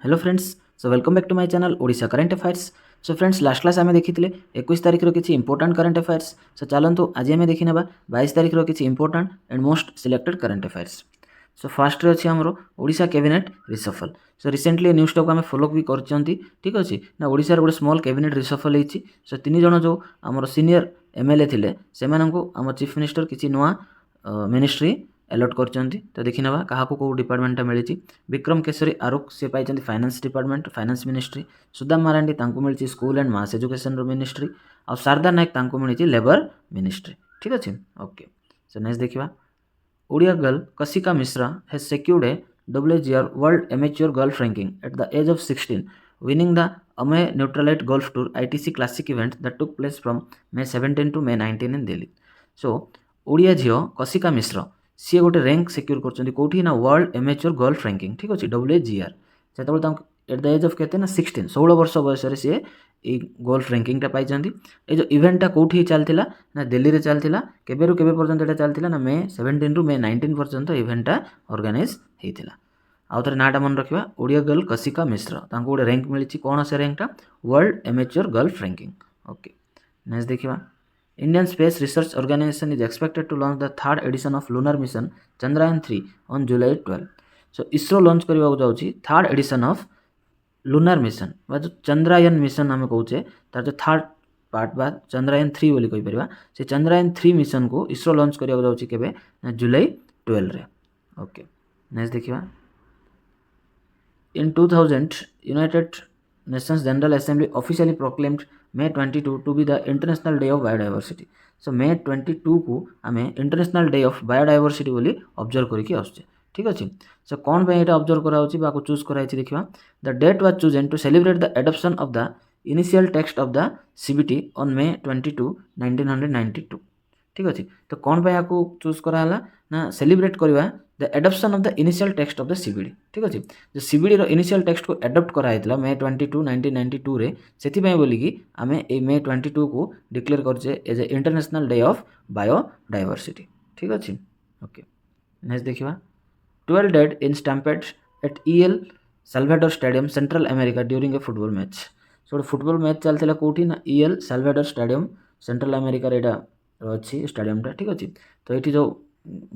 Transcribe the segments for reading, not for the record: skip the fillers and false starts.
Hello friends, so welcome back to my channel Odisha current affairs. So friends, last class आम देखी 21 तारिख किसी important current affairs. सो चलतु आज आम देखी 22 तारिख किसी important and most selected current affairs. So first अच्छी आमर Odisha cabinet reshuffle. So recently न्यूज़टा को आम फॉलो भी कर ठीक अच्छे ना। ओडिशार गोटे स्मॉल कैबिनेट रिसफल होती। सो 3 जन जो आमर सीनियर एमएलए थे से आम चीफ मिनिस्टर किसी नुआ मिनिस्ट्री अलॉट कर। तो देखी ना क्या कौ डिपार्टमेंटा मिली। विक्रम केशरी आरुख से पाई finance department finance ministry. Sudam Marandi मिली school and mass education ministry. और शारदा नायक मिली लेबर मिनिस्ट्री। ठीक अच्छे ओके। सो नेक्स्ट देखा Odia girl Kashika Mishra has secured a WGR world amateur golf ranking at the age of 16 winning the Amay Neutralite Golf Tour ITC Classic event that took place from May 17 to May 19 in Delhi. So Odia झील कशिका मिश्र सी गोटे rank secure कर world amateur golf ranking. ठीक अच्छे WGR जो eight the age of के 16 16 वर्ष बयस सी golf रैंकिंगटा पाई। ये जो इवेंटा कौटी चलता ना दिल्ली में चलता केबे रू केबे पर्यंत एटा चलता ना May 17 रू May 19 पर्यंत इवेंटा ऑर्गेनाइज होता। आउ थे नाटा मन रखा ओडिया गर्ल कशिका मिश्र गोटे रैंक मिली। कौन से रैंकटा world amateur golf ranking. Okay next देखा Indian space research organisation is expected to launch the 3rd edition of lunar mission Chandrayaan-3 on July 12। So ISRO launch करने जाऊँगी 3rd edition of lunar mission बा जो Chandrayaan mission आम कहे तार जो 3rd part बा Chandrayaan-3 बोली कहीपर से Chandrayaan-3 मिशन को इसरो लॉन्च करने जाऊँगी केबे July 12 रे। ओके नेक्स्ट देखा In 2000, United Nations General Assembly officially proclaimed May 22 to be the International Day of Biodiversity. So May 22 को आम इंटरनेशनल डे ऑफ बायोडाइवर्सिटी बोली ऑब्जर्व करके आसुचे। ठीक अच्छे सो कौन पे यहाँ ऑब्जर्व करा चूज कराई देखा the date was chosen to celebrate the adoption of the initial text of the CBT on May 22, 1992। ठीक अच्छे तो कौन पे यहाँ चूज कराला ना सेलिब्रेट करवा the adoption of the initial text of the CBD। ठीक अच्छे जो CBD रो इनिशियल टेक्स्ट को एडप्ट कराइला May 22, 1992 रे से बोलिकी आम ए May 22 को डिक्लेयर करचे as a international day of biodiversity. ठीक अच्छे ओके नेक्स्ट देखा 12 dead in stampede at EL Salvador stadium central America during a football match. So football match चलता कौटी ना EL Salvador stadium central America यहाँ अच्छी स्टेडियमटा। ठीक अच्छे तो ये जो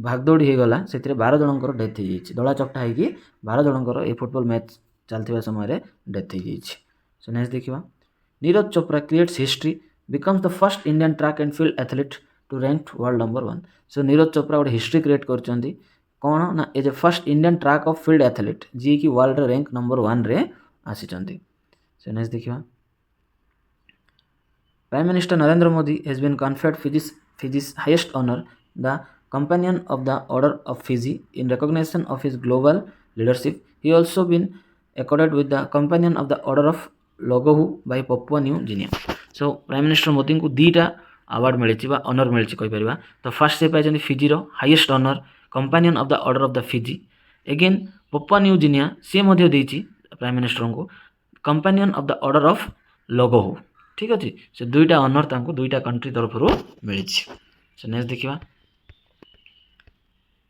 भागदौड़ी होगला से 12 जनकर डेथ हो दला चकटा हो 12 जनकर ये फुटबॉल मैच चलता समय डेथ हो। सो नेक्स्ट देखा Neeraj Chopra creates history becomes the first Indian track and field athlete to rank world number 1। So Neeraj Chopra गोटे हिस्ट्री क्रिएट कर कौन ना as a first Indian track of field athlete जी कि वर्ल्ड रैंक नंबर 1 रे आसी। सो नेक्स्ट देखा prime minister Narendra Modi has been conferred Fiji's highest honor, the Companion of the Order of Fiji, in recognition of his global leadership. He also been accorded with the Companion of the Order of Logohu by Papua New Guinea. So prime minister Modi को दीटा award मिली honour मिली कहीपर। तो first से पाई Fiji highest honour companion of the order of the Fiji. Again Papua New Guinea सी prime minister को companion of the order of Logohu. ठीक अच्छे से दुईटा ऑनर दुईटा कंट्री तरफ मिली। सो नेक्स्ट देखा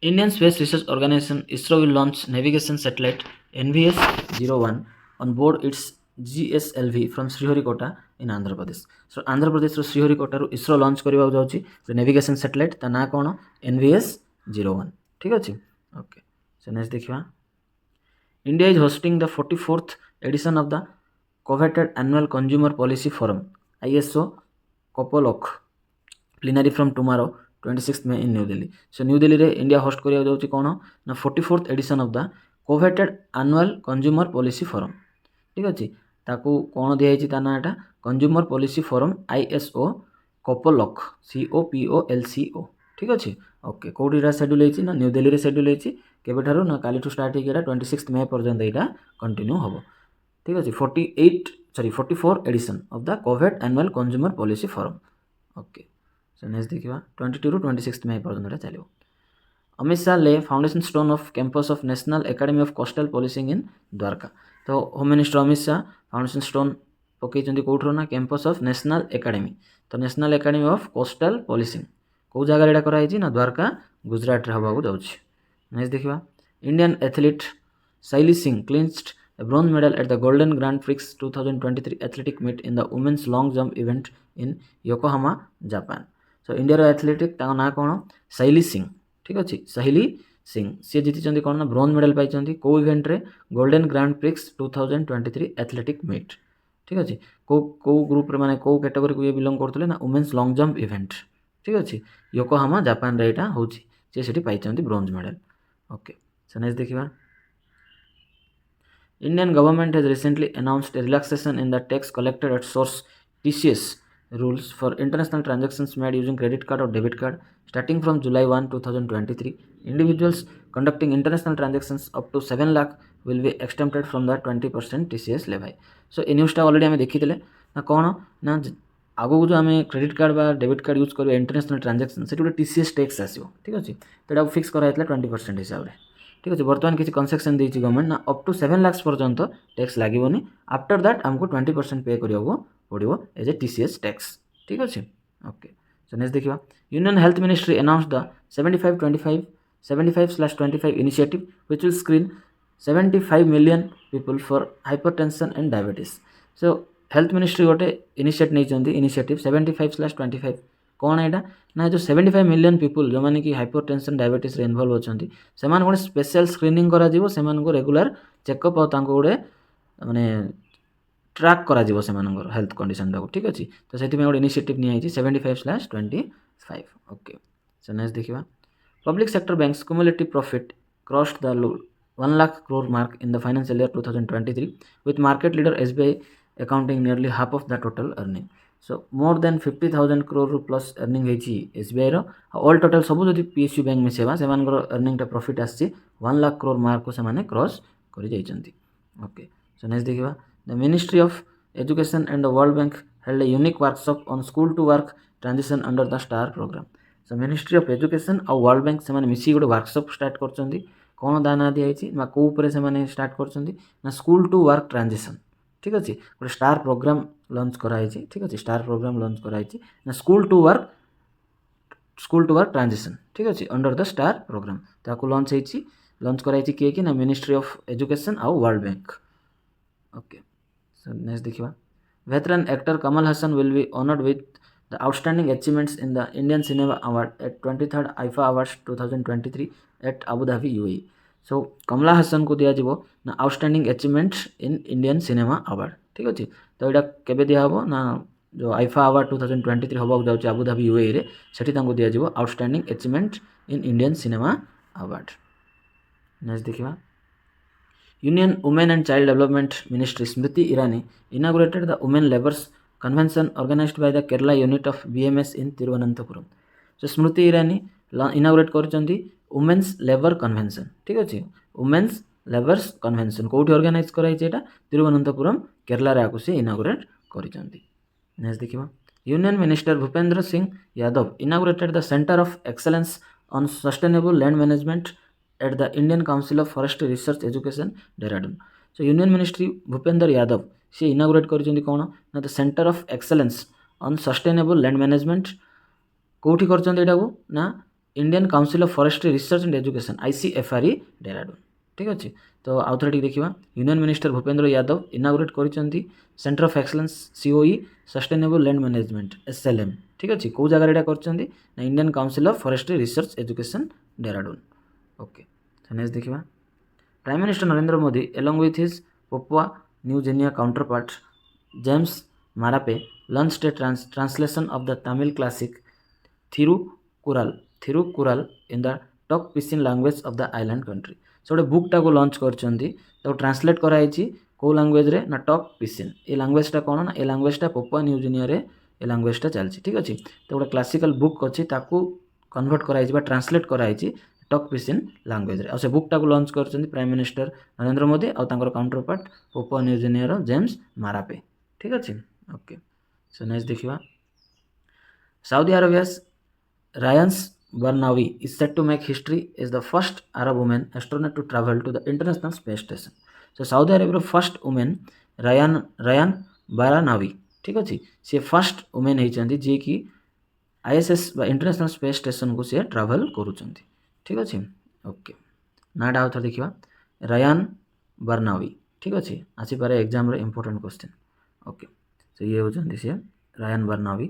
Indian space research organisation ISRO will launch navigation satellite NVS-01 on board its GSLV from Sriharikota in Andhra Pradesh. So Andhra Pradesh Sriharikota ISRO launch करने जाऊँगी नेविगेशन सैटेलाइट ता ना कौन NVS-01। ठीक अच्छे ओके सो नेक्स्ट देखा India is hosting the 44th edition of the coveted annual consumer policy forum ISO COPOLOC plenary from tomorrow 26th May in New Delhi। so New Delhi रे India host करिया जाउची कोन ना 44th edition of the coveted annual consumer policy forum। ठीक अछि ताकू कोन दिया हिची ता नाटा consumer policy forum ISO COPOLOC COPOLCO। ठीक अछि ओके कोडीरा शेड्यूल हिची ना न्यू दिल्ली रे शेड्यूल हिची केबे ठारो ना काली टू स्टार्ट हिकेरा 26th May पर्यंत एटा कंटिन्यू हबो। ठीक अच्छे 44 edition of the Covid annual consumer policy forum. Okay so next देखा 22 ରୁ 26 May पर्यंत चलो। Amit Shah lay foundation stone of campus of national academy of coastal policing in Dwarka. तो home minister Amit Shah foundation stone पकई कौटर ना कैंपस ऑफ नेशनल एकेडमी। तो national academy of coastal policing कौ जगह यहाँ कराई ना द्वारका गुजरात रे हवा जाऊँ। नेक्स्ट देखा इंडियन एथलीट शैली Singh clinched a bronze medal at the Golden Grand Prix 2023 athletic meet in the women's long jump event in Yokohama, Japan. So India athletic ताको ना कौन साइली सिंह ठीक अच्छे साहिली सिंह सी जीति कौन ना ब्रोंज मेडल पाई कौ इवेंट रे Golden Grand Prix 2023 athletic meet ठीक अच्छे कौ ग्रुप माने कौ कैटेगरी को ये बिलोंग करते ना वुमेन्स लॉन्ग जंप इवेंट ठीक अच्छे योकोहामा जापान रे यहाँ होची जे सेठी पाई bronze medal okay so next देखिबा Indian government has recently announced a relaxation in the tax collected at source TCS rules for international transactions made using credit card or debit card starting from July 1, 2023. Individuals conducting international transactions up to 7 lakh will be exempted from the 20% TCS levy. So A न्यूज़टा already आम देखी ना कौन ना आगो जो आम credit card बा debit card use करेंगे इंटरनेशनल ट्रांजेक्शन से गोटे TCS टैक्स आसो ठीक अच्छे तो फिक्स कराइला 20% हिसाब से ठीक अच्छे बर्तमान किसी कनसेक्शन देती गवर्नमेंट ना अप टू 7 लाख पर्यंत टैक्स लगे आफ्टर दैट आमको 20% पे करा पड़ो एज ए TCS टैक्स ठीक अच्छे ओके सो नेक्स्ट देखिए union health ministry announced the 75/25 initiative which will screen 75 million people for hypertension and diabetes so health ministry गोटे इनिशिएटिव 75/25 कौन यहाँ ना जो 75 मिलियन पीपल जो मैंने कि हाइपरटेंशन डायबिटीज रे इन्वॉल्व होती से गोटे स्पेशल स्क्रीनिंग करा रेगुलर चेकअप और गोटे माने ट्रैक करा हेल्थ कंडीशन टाक ठीक अच्छे तो से गोटे इनिशिएटिव नहीं 75/25 ओके सो नेक्स्ट देखिए public sector banks cumulative profit crossed the 1 lakh crore mark in the financial year 2023 with market leader SBI accounting nearly half of the total earning. So more than 50,000 crore plus earning है SBI रो all total सब जो PSU bank में सेवा earning profit आसी 1 lakh crore mark को से cross कर okay सो next देखिए the ministry of education and the world bank held a unique workshop on school to work transition under the star programme so ministry of education और world bank से मिसी गोटे workshop start कर कौन दाना दिखाई कौपर से स्टार्ट कर स्कूल टू वर्क ट्रांजिशन ठीक अच्छे गोटे स्टार प्रोग्राम लॉन्च कराई ठीक अच्छे स्टार प्रोग्राम लॉन्च कराई ना स्कूल टू वर्क ट्रांजिशन ठीक अच्छे अंडर द स्टार प्रोग्राम ताकू लॉन्च कराई किए कि ना मिनिस्ट्री ऑफ एजुकेशन और वर्ल्ड बैंक ओके सो नेक्स्ट देखिए veteran actor Kamal Haasan will be honoured with the outstanding achievements in the Indian cinema award at 23rd IIFA awards 2023 एट Abu Dhabi UAE so Kamal Haasan को दिया जीवो ना outstanding achievements in Indian cinema award ठीक अच्छे तो यहाँ केबे दिया हबो ना जो आईफा अवार्ड 2023 होबाक जाउछि अबुधाबी UAE रे सेठी तांको दिया जीवो outstanding achievement in Indian cinema award next देखिबा union women and child development ministry Smriti Irani inaugurated the women labours convention organised by the Kerala unit of BMS in Thiruvananthapuram so Smriti Irani inaugurate करचंदी women's labour convention ठीक अच्छे women's labours convention कौटी organise कराई तिरुवनंतपुरम केरला रे आकु से inaugurate करिसंती नेक्स्ट देखिबा union minister Bhupender Singh Yadav inaugurated the centre of excellence on sustainable land management at the Indian council of forestry research education Dehradun so union ministry Bhupender Yadav सी इनागुरेट करिसंती कौन ना the centre of excellence on sustainable land management कौटी करचंती एटाको ना Indian council of forestry research and education ICFRE Dehradun ठीक अच्छे तो आउ थे देखा union minister Bhupender Yadav inaugurate करिसंती centre of excellence COE sustainable land management SLM ठीक अच्छे कौ जगह एटा करचंती ना Indian council of forestry research education Dehradun okay तो नेक्स्ट देखिबा prime minister Narendra Modi along with his Papua New Guinea counterpart James Marape launched a translation of the Tamil classic Thirukkural in the Tok Pisin language of the island country so गोटे बुकटा को launch कर translate कराई कौ language रे ना talk पिसिन ये लैंग्वेजटा कौन ना ये लैंग्वेजटा पपुआ न्यू गिनी रे ये लैंग्वेजटा चलती ठीक अच्छे तो गोटे क्लासिकल बुक अच्छी ताकू कन्वर्ट कराई ट्रांसलेट कराई टॉक पिसिन लैंग्वेज रे से बुकटा को लॉन्च कर प्राइम मिनिस्टर नरेंद्र मोदी और counter part Papua New Guinea रो जेम्स मारापे ठीक अच्छे ओके सो नेक्स्ट देखिबा सऊदी अरेबिया रायंस Barnawi is set to make history as the first Arab woman astronaut to travel to the International Space Station. So Saudi Arabia first woman Ryan Barnawi ठीक अच्छे सी first women होती जी कि ISS बा international space station को सी travel करूँ ठीक अच्छे okay नाटा आउ थे देखा रायन बर्नावी ठीक अच्छे आसीपे exam important question okay so ये होती सी Rayyanah Barnawi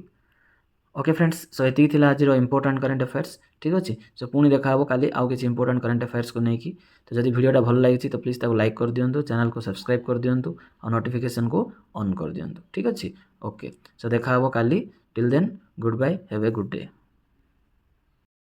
okay friends so ये आज इंपोर्टेंट करेंट अफेयर्स ठीक अच्छे सो पुणी देखा काली आउ किसी इंपोर्टेंट करेंट अफेयर्स को लेकिन तो जब वीडियोटा भल लगी तो प्लीज़ लाइक कर दिंतु चैनल को सब्सक्राइब कर दिंतु और नोटिफिकेशन को ऑन कर दिंतु ठीक अच्छे ओके सो देखा काली till then goodbye have a good day.